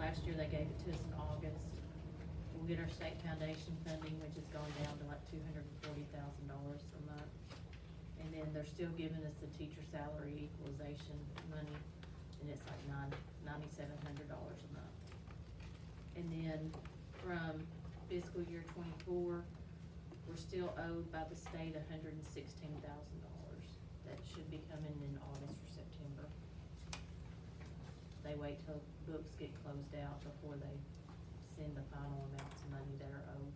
last year, they gave it to us in August. We'll get our state foundation funding, which has gone down to like $240,000 a month. And then they're still giving us the teacher salary equalization money, and it's like $9,700 a month. And then from fiscal year 24, we're still owed by the state $116,000. That should be coming in August or September. They wait till books get closed out before they send the final amounts of money that are owed.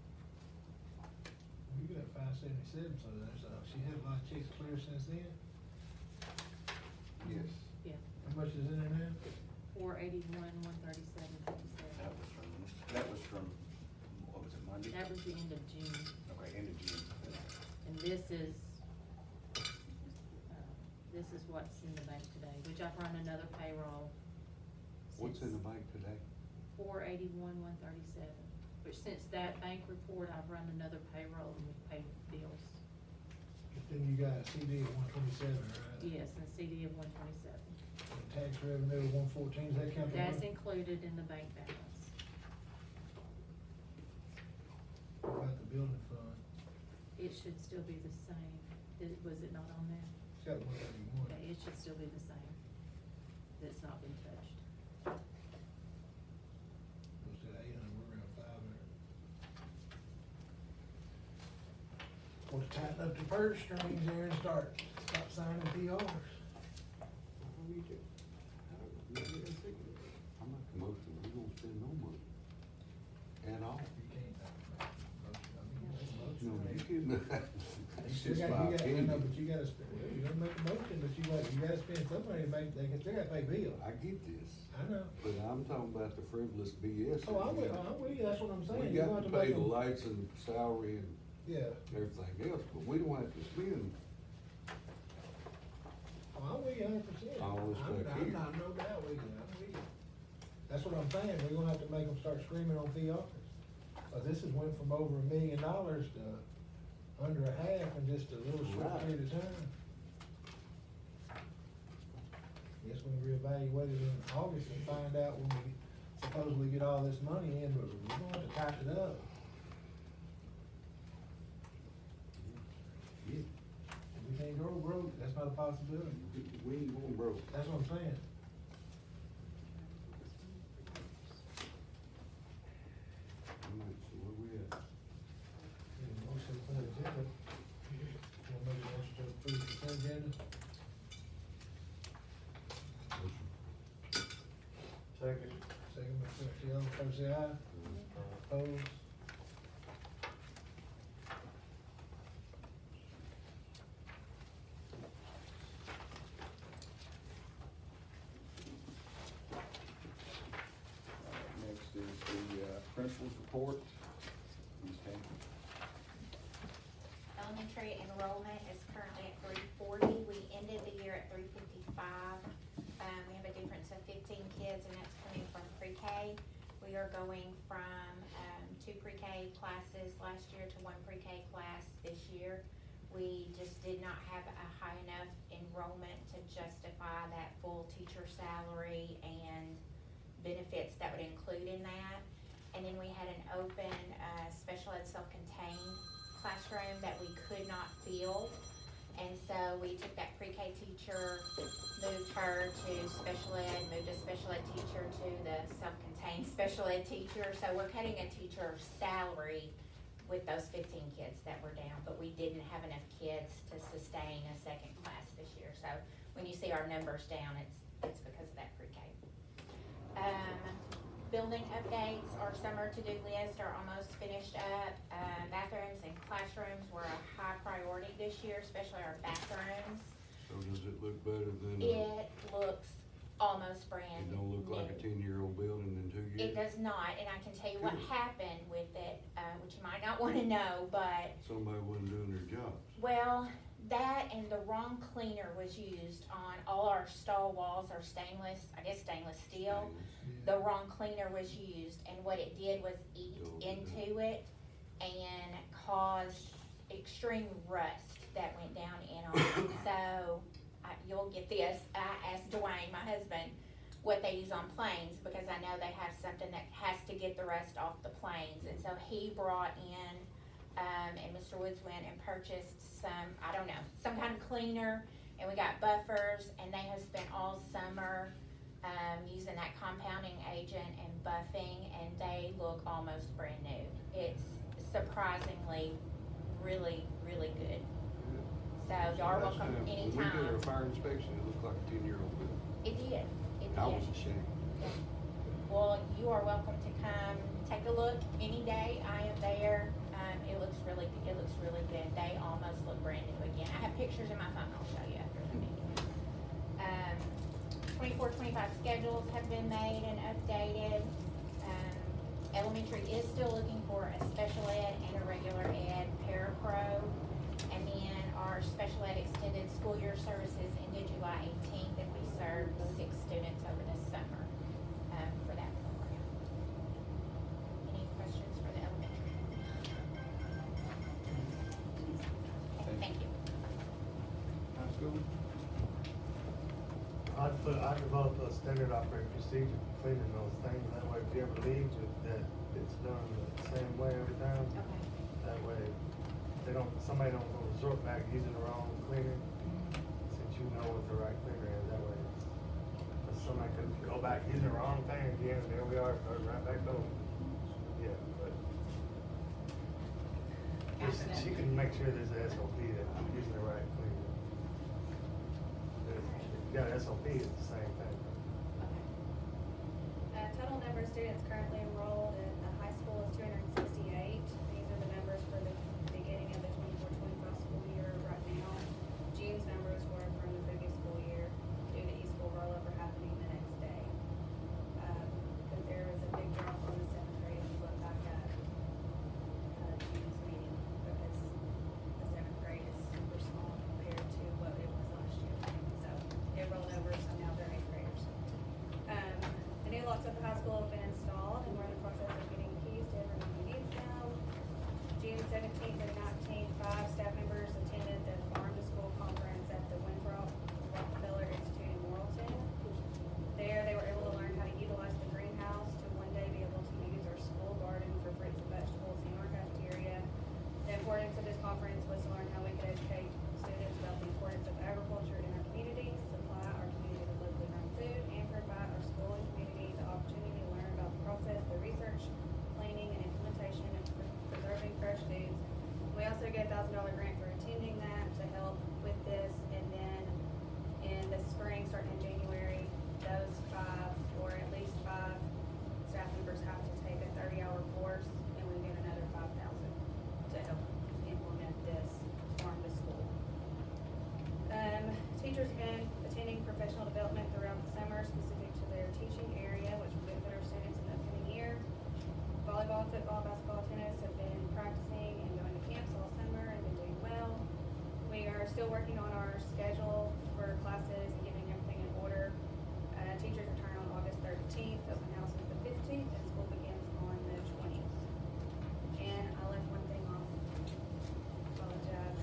You got 577, so she had a lot of checks clear since then? Yes. Yeah, How much is in there now? 481, 137, 57. That was from, what was it, Monday? That was the end of June. Okay, end of June. And this is what's in the bank today, which I've run another payroll. What's in the bank today? 481, 137. Which since that bank report, I've run another payroll and we've paid bills. But then you got a CD of 127, right? Yes, and a CD of 127. And tax revenue of 114, does that count? That's included in the bank balance. What about the building fund? It should still be the same. Was it not on there? It's got 131. Okay, it should still be the same. It's not been touched. What's that, 800, we're around 500. Want to tighten up the purse strings there and stop signing PRs. I'm not the most, we don't spend no money at all. You can't, No, you motion. can. You It's still just got, my you got, I know, opinion. but you gotta spend, you gotta make a motion, but you gotta spend some money to make, they can still gotta pay bills. I get this, I know. but I'm talking about the frivolous BS. Oh, I'm with you, that's what I'm saying. We You got want to make pay the them- lights and salary and Yeah, everything else, but we don't have to spend. oh, I'm with you 100%. Always back I'm here. not, no doubt with you, I'm with you. That's what I'm saying, we're gonna have to make them start screaming on fee offers. This has went from over $1 million to under a half in just a little short Right. period of time. Guess we can reevaluate it in August and find out when we supposedly get all this money in, but we're gonna have to tighten it up. Yeah, If we can't grow broke, that's not a possibility. we ain't going broke. That's what I'm saying. I'm like, so where we at? Need a motion for the agenda. Wanna make a motion to approve the consent agenda? Motion. Second. Second by trustee Elder, favor say aye. Opposed? Next is the principal's report. Ms. Tanner. Elementary enrollment is currently at 340. We ended the year at 355. We have a difference of 15 kids, and that's coming from pre-K. We are going from 2 pre-K classes last year to 1 pre-K class this year. We just did not have a high enough enrollment to justify that full teacher salary and benefits that would include in that. And then we had an open special ed self-contained classroom that we could not fill. And so we took that pre-K teacher, moved her to special ed, moved a special ed teacher to the self-contained special ed teacher. So we're cutting a teacher's salary with those 15 kids that were down, but we didn't have enough kids to sustain a second class this year. So when you see our numbers down, it's because of that pre-K. Building updates, our summer to-do list are almost finished up. Bathrooms and classrooms were a high priority this year, especially our bathrooms. So does it look better than? It looks almost brand It don't look like a new. 10-year-old building in 2 years? It does not, and I can tell you what Good. happened with it, which you might not wanna know, but Somebody wasn't doing their job. well, that and the wrong cleaner was used on all our stall walls, our stainless steel. The wrong cleaner was used, and what it did was eat into it and caused extreme rust that went down in on it. So, you'll get this, I asked Dwayne, my husband, what they use on planes, because I know they have something that has to get the rust off the planes. And so he brought in, and Mr. Woods went and purchased some, I don't know, some kind of cleaner, and we got buffers, and they have spent all summer, using that compounding agent and buffing, and they look almost brand new. It's surprisingly really, really good. So y'all are welcome When we did anytime. our fire inspection, it looked like a 10-year-old building. It did, it did. I was ashamed. Yeah. Well, you are welcome to come take a look any day. I am there. It looks really good. They almost look brand new again. I have pictures in my phone I'll show you after the meeting. 24-25 schedules have been made and updated. Elementary is still looking for a special ed and a regular ed parapro. And then our special ed extended school year services ended July 18th, and we served 6 students over the summer for that program. Any questions for the elementary? Okay, thank you. High school? I developed a standard operating procedure for cleaning those things, that way if you ever leave, that it's done the same way every time. Okay. That way, somebody don't go resort back using the wrong cleaner, since you know what the right cleaner is, that way. But somebody could go back using the wrong thing again, and there we are, right back over. Yeah, but. She can make sure there's a SOP that I'm using the right cleaner. If you got an SOP, it's the same thing. Total number of students currently enrolled in the high school is 268. These are the numbers for the beginning of the 24-25 school year right now. June's numbers were from the previous school year due to e-school rollover happening the next day. Because there was a big drop on the 7th grade if you look back at June's meeting, because the 7th grade is super small compared to what it was last year. So it rolled over, so now they're 8th graders. The new locks at the high school have been installed, and we're in the process of getting keys to everyone who needs them. June 17th and 19th, 5 staff members attended the Farm to School conference at the Winthrop Rockefeller Institute in Morrilton. There, they were able to learn how to utilize the greenhouse to one day be able to use our school garden for fruits and vegetables in our cafeteria. The importance of this conference was to learn how we could educate students about the importance of agriculture in our community, supply our community with locally grown food, and provide our school and community the opportunity to learn about the process, the research, planning, and implementation of preserving fresh foods. We also get a $1,000 grant for attending that to help with this, and then in the spring, starting in January, those 5, or at least 5 staff members have to take a 30-hour course, and we get another $5,000 to help implement this farm to school. Teachers have been attending professional development throughout the summer specific to their teaching area, which will benefit our students in the upcoming year. Volleyball, football, basketball, tennis have been practicing and going to camps all summer and been doing well. We are still working on our schedule for classes and getting everything in order. Teachers return on August 13th, open house is the 15th, and school begins on the 20th. And I left one thing off. Apologize.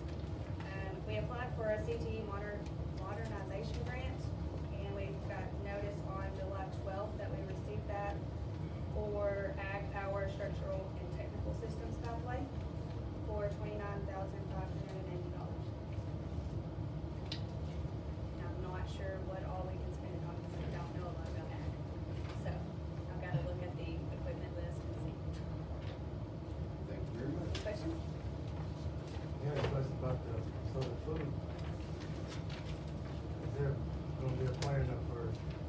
We applied for a CTE modernization grant, and we got notice on July 12th that we received that for Ag Power Structural and Technical Systems pathway for $29,580. I'm not sure what all we can spend it on, because I don't know a lot about ag. So I've got to look at the equipment list and see. Thank you very much. Questions? Yeah, a question about the food. Is there gonna be a plan for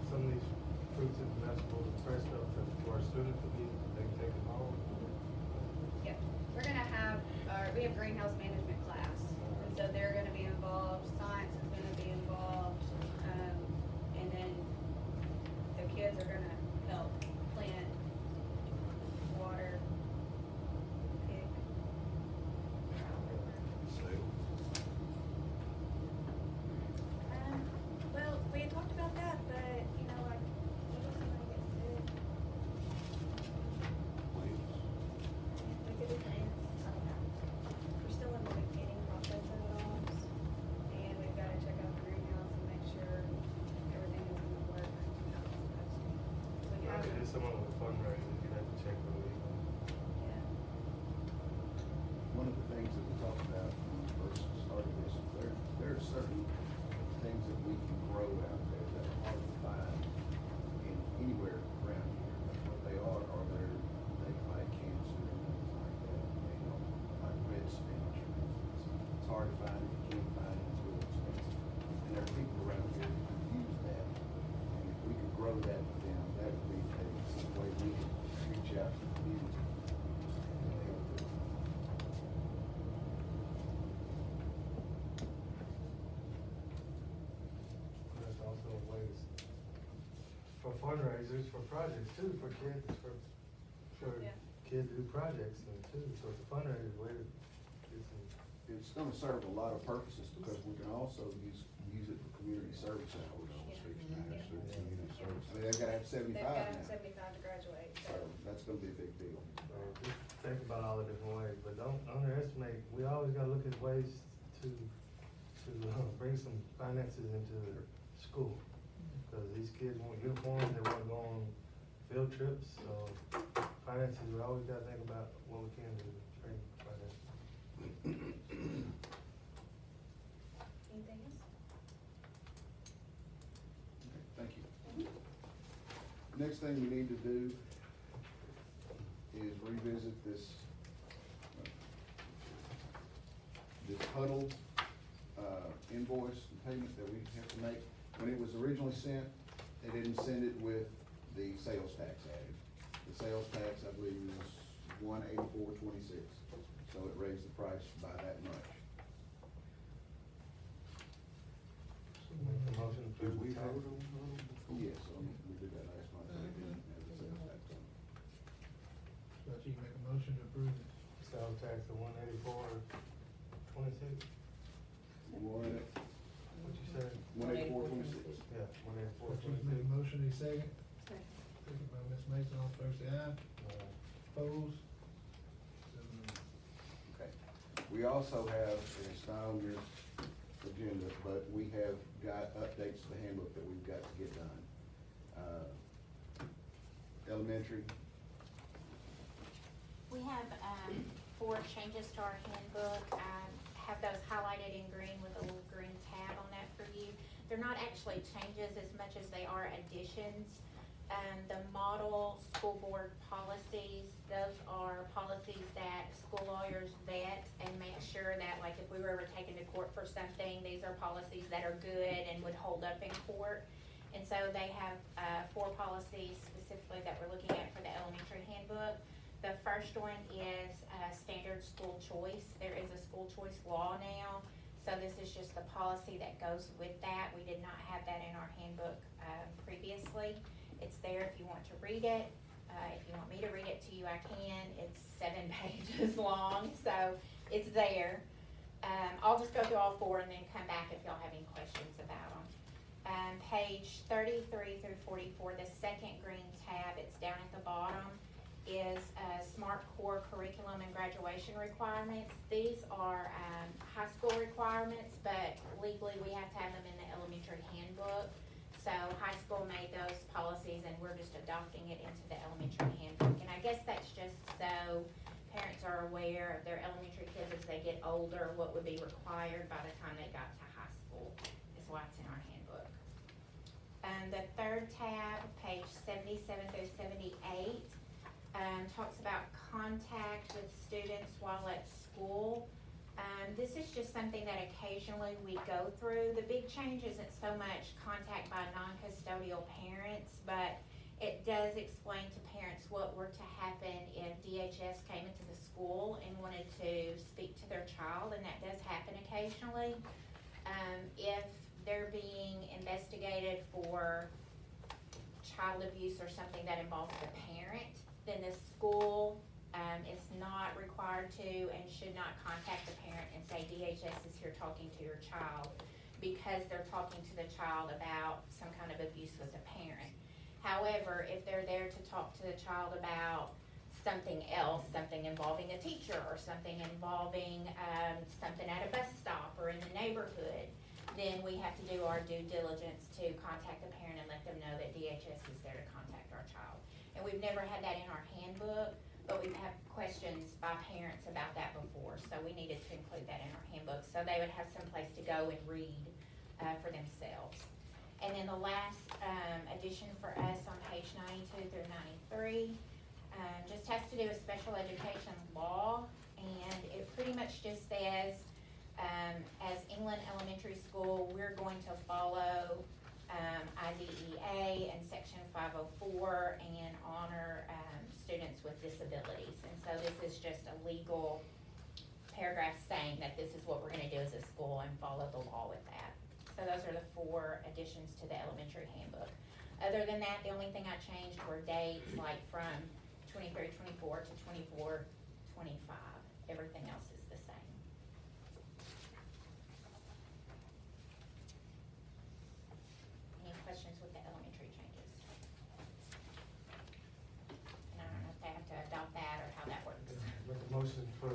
some of these fruits and vegetables and fresh stuff for our students to be, they can take them home? Yep. We're gonna have, we have greenhouse management class, and so they're gonna be involved, science is gonna be involved, and then the kids are gonna help plant, water, pick. Well, we had talked about that, but, you know, like, what if somebody gets sick? We could do plans, I don't know. We're still in the If it's someone with fundraisers, you have to check the legal. Yeah. One of the things that we talked about when we first started this, there are certain things that we can grow out there that are hard to find in anywhere around here. What they are they fight cancer and things like that, like red spinach, for instance. It's hard to find, if you can't find it, it's really expensive. And there are people around here who can use that, and if we could grow that for them, that would be some way we could reach out to the community. and help them. There's also ways for fundraisers, for projects too, for kids, for Yeah. kids to do projects and too, so it's a fundraiser way to get some. It's gonna serve a lot of purposes, because we can also use it for community service hours, so to speak. Yeah. So community service, I mean, they've gotta have They've 75 got to have now, 75 to graduate, so that's gonna be a big deal. So just think about all the different ways, but don't underestimate, we always gotta look at ways to bring some finances into the school. Cause these kids want uniforms, they wanna go on field trips, so finances, we always gotta think about what we can do to bring finances. anything else? Okay, thank you. Next thing we need to do is revisit this huddle, invoice and payment that we have to make. When it was originally sent, they didn't send it with the sales tax added. The sales tax, I believe, was $184.26, so it raised the price by that much. Make a motion to approve the tax. Yes, we did that last month, but it didn't have the sales tax on it. So you can make a motion to approve it. Sales tax of $184.26, what you said? 184.26. Yeah, So you make a 184.26. motion, a second. Second by Ms. Mason, all in favor say aye. Opposed? 7-0. Okay. We also have, and it's not on your agenda, but we have got updates to the handbook that we've got to get done. Elementary, We have, 4 changes to our handbook. I have those highlighted in green with a little green tab on that for you. They're not actually changes as much as they are additions. The model school board policies, those are policies that school lawyers vet and make sure that, like, if we were ever taken to court for something, these are policies that are good and would hold up in court. And so they have, 4 policies specifically that we're looking at for the elementary handbook. The first one is, standard school choice. There is a school choice law now, so this is just the policy that goes with that. We did not have that in our handbook, previously. It's there if you want to read it. If you want me to read it to you, I can. It's 7 pages long, so it's there. I'll just go through all 4 and then come back if y'all have any questions about them. Page 33 through 44, the second green tab, it's down at the bottom, is SMART core curriculum and graduation requirements. These are high school requirements, but legally we have to have them in the elementary handbook. So high school made those policies and we're just adopting it into the elementary handbook. And I guess that's just so parents are aware of their elementary kids as they get older, what would be required by the time they got to high school, is why it's in our handbook. The third tab, page 77 through 78, talks about contact with students while at school. This is just something that occasionally we go through. The big change isn't so much contact by non-custodial parents, but it does explain to parents what were to happen if DHS came into the school and wanted to speak to their child, and that does happen occasionally. If they're being investigated for child abuse or something that involves the parent, then the school is not required to and should not contact the parent and say DHS is here talking to your child, because they're talking to the child about some kind of abuse with the parent. However, if they're there to talk to the child about something else, something involving a teacher or something involving something at a bus stop or in the neighborhood, then we have to do our due diligence to contact the parent and let them know that DHS is there to contact our child. And we've never had that in our handbook, but we've had questions by parents about that before, so we needed to include that in our handbook, so they would have some place to go and read, for themselves. And then the last, addition for us on page 92 through 93, just has to do with special education law, and it pretty much just says, as England Elementary School, we're going to follow, IDEA and section 504 and honor, students with disabilities. And so this is just a legal paragraph saying that this is what we're gonna do as a school and follow the law with that. So those are the 4 additions to the elementary handbook. Other than that, the only thing I changed were dates, like from 23-24 to 24-25. Everything else is the same. Any questions with the elementary changes? And I don't know if they have to adopt that or how that works. Make a motion for,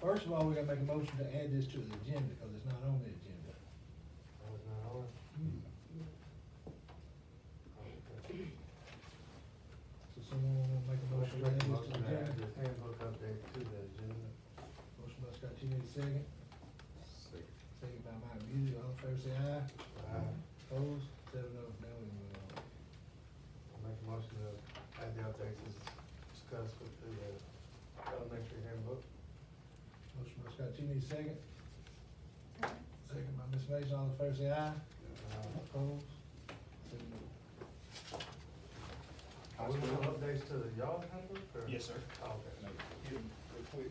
First of all, we gotta make a motion to add this to the agenda, because it's not on the agenda. that was not on. Okay. So someone wanna make a motion to add this to Motion the to add agenda? this handbook update to the agenda. Motion by Scott, you need a second? Second by Mike Beauty, all in favor say aye. Opposed? 7-0, now we move on. I'll make a motion to add the updates as discussed with the elementary handbook. Motion by Scott, you need a second? Second by Ms. Mason, all in favor say aye. Opposed? 7-0. Are we doing updates to the y'all handbook or? Yes, sir. Oh, okay. Here, real quick.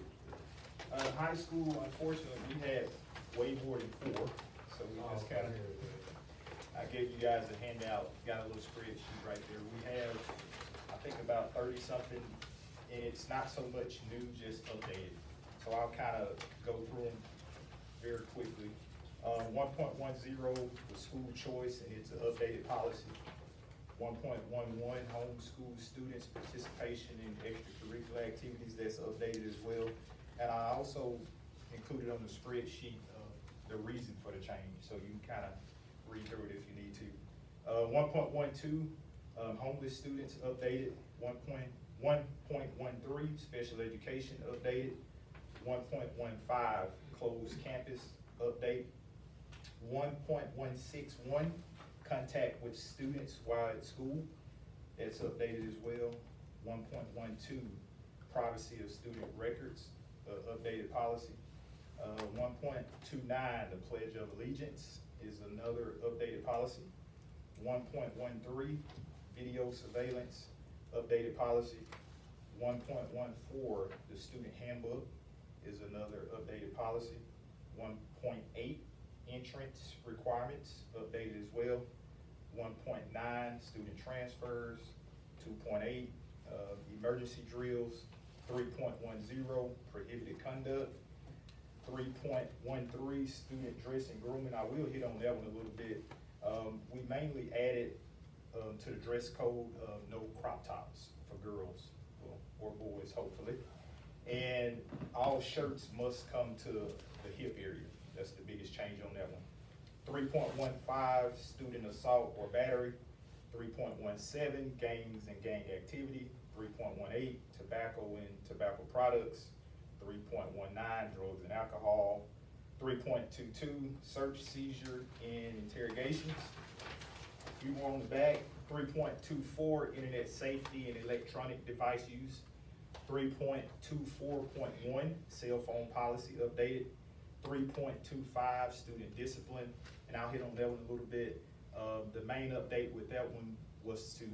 High school, unfortunately, we had way more than 4, so we Oh, just kinda, I gave you guys a handout, got a little spreadsheet right there. We have, I think about 30-something, and it's not so much new, just updated. So I'll kinda go through them very quickly. 1.10 was school choice, and it's an updated policy. 1.11, homeschool students' participation in extracurricular activities, that's updated as well. And I also included on the spreadsheet, the reason for the change, so you can kinda read through it if you need to. 1.12, homeless students updated. 1.13, special education updated. 1.15, closed campus update. 1.161, contact with students while at school, that's updated as well. 1.12, privacy of student records, updated policy. 1.29, the Pledge of Allegiance is another updated policy. 1.13, video surveillance, updated policy. 1.14, the student handbook is another updated policy. 1.8, entrance requirements, updated as well. 1.9, student transfers. 2.8, emergency drills. 3.10, prohibited conduct. 3.13, student dress and grooming. I will hit on that one a little bit. We mainly added to the dress code, no crop tops for girls, well, or boys, hopefully. And all shirts must come to the hip area. That's the biggest change on that one. 3.15, student assault or battery. 3.17, gangs and gang activity. 3.18, tobacco and tobacco products. 3.19, drugs and alcohol. 3.22, search, seizure, and interrogations. A few more on the back. 3.24, internet safety and electronic device use. 3.24.1, cell phone policy updated. 3.25, student discipline, and I'll hit on that one a little bit. The main update with that one was to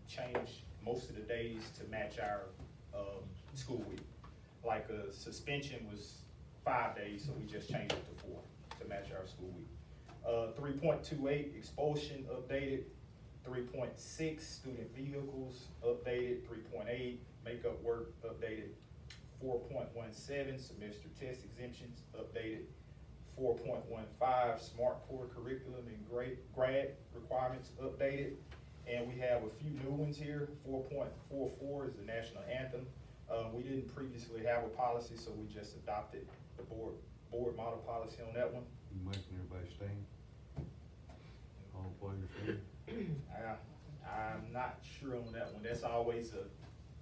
change most of the days to match our school week. Like a suspension was 5 days, so we just changed it to 4 to match our school week. 3.28, expulsion updated. 3.6, student vehicles updated. 3.8, makeup work updated. 4.17, semester test exemptions updated. 4.15, SMART core curriculum and grad requirements updated. And we have a few new ones here. 4.44 is the national anthem. We didn't previously have a policy, so we just adopted the board model policy on that one. You making everybody stand? All players stand? I'm not sure on that one. That's always a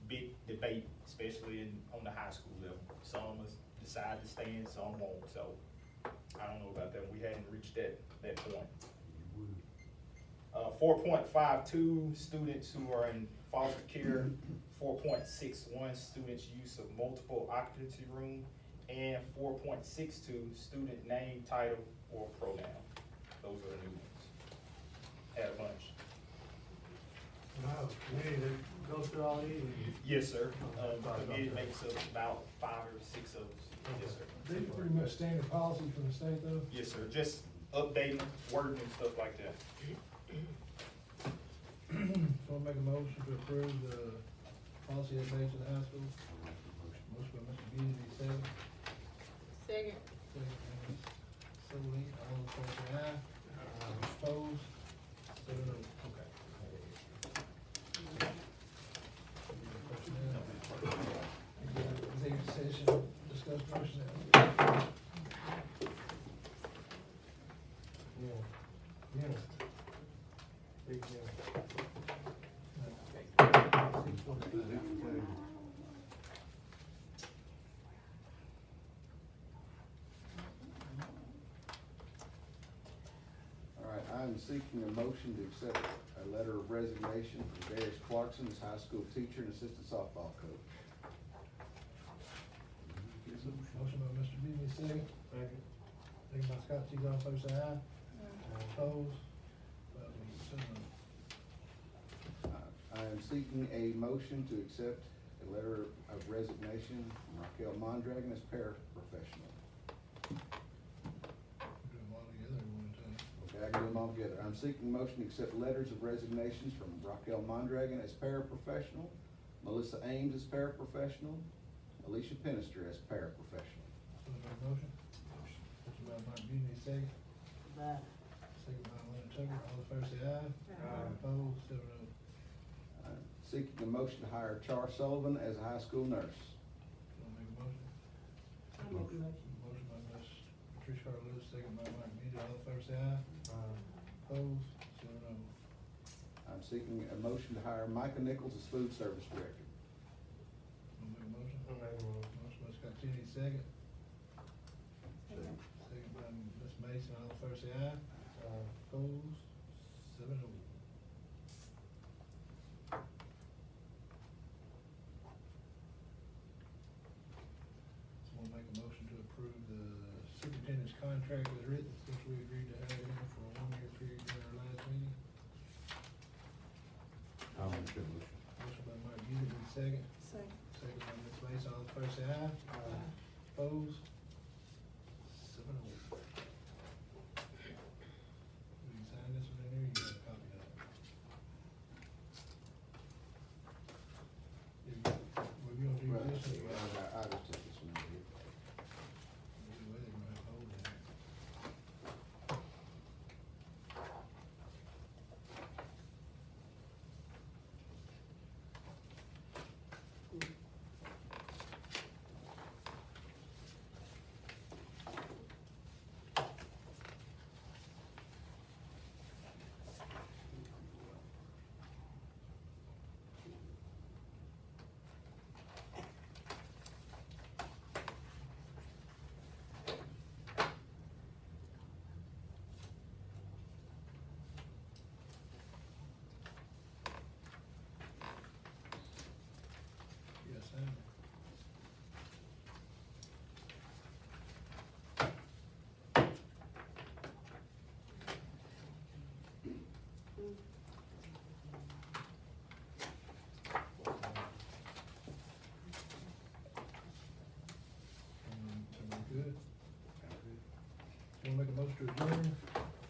big debate, especially on the high school level. Some decide to stand, some won't, so I don't know about that. We hadn't reached that point. You would. 4.52, students who are in foster care. 4.61, students' use of multiple occupancy room. And 4.62, student name, title, or pronoun. Those are the new ones. Had a bunch. Wow, we need to go through all these. Yes, sir. Committee makes up about 5 or 6 of us. Yes, sir. These are pretty much standard policies from the state though. Yes, sir. Just updating, wording and stuff like that. So I'll make a motion to approve the policy updates to the high school. I'll make the motion. Motion by Mr. Beasley, second. Second. Second by Ms. Sullivan, all in favor say aye. Opposed? 7-0. Okay. Executive session, discuss personnel. Yeah. Yeah. Big deal. All right, I'm seeking a motion to accept a letter of resignation from Darius Clarkson as high school teacher and assistant softball coach. Motion by Mr. Beasley, second. Second. Second by Scott Teagle, all in favor say aye. Opposed? 7-0. I am seeking a motion to accept a letter of resignation from Raquel Mondragon as paraprofessional. Do them all together at one time. Okay, I can do them all together. I'm seeking a motion to accept letters of resignations from Raquel Mondragon as paraprofessional, Melissa Ames as paraprofessional, Alicia Penister as paraprofessional. Somebody make a motion? Motion by Mike Beasley, second. Second by Leonard Tucker, all in favor say aye. Opposed? 7-0. I'm seeking a motion to hire Char Sullivan as a high school nurse. Wanna make a motion? Motion by Ms. Patricia Carter Lewis, second by Mike Beasley, all in favor say aye. Opposed? 7-0. I'm seeking a motion to hire Micah Nichols as food service director. Wanna make a motion? I'll make a motion. Motion by Scott Tenney, second. Second by Ms. Mason, all in favor say aye. Opposed? 7-0. Someone make a motion to approve the superintendent's contract as written, since we agreed to hire him for a 1-year period during our last meeting. I'll make that motion. Motion by Mike Beasley, second. Second by Ms. Mason, all in favor say aye. Opposed? 7-0. We can sign this one in here, you got a copy of it. We're gonna do Well, this one. I just took this one here. Either way, they're gonna have to hold it. Yes, sir. So we're good? You wanna make a motion to adjourn?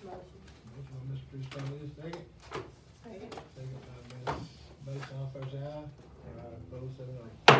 Motion by Mr. Chris Farley, second. Second by Ms. Mason, all in favor say aye. Opposed, 7-0.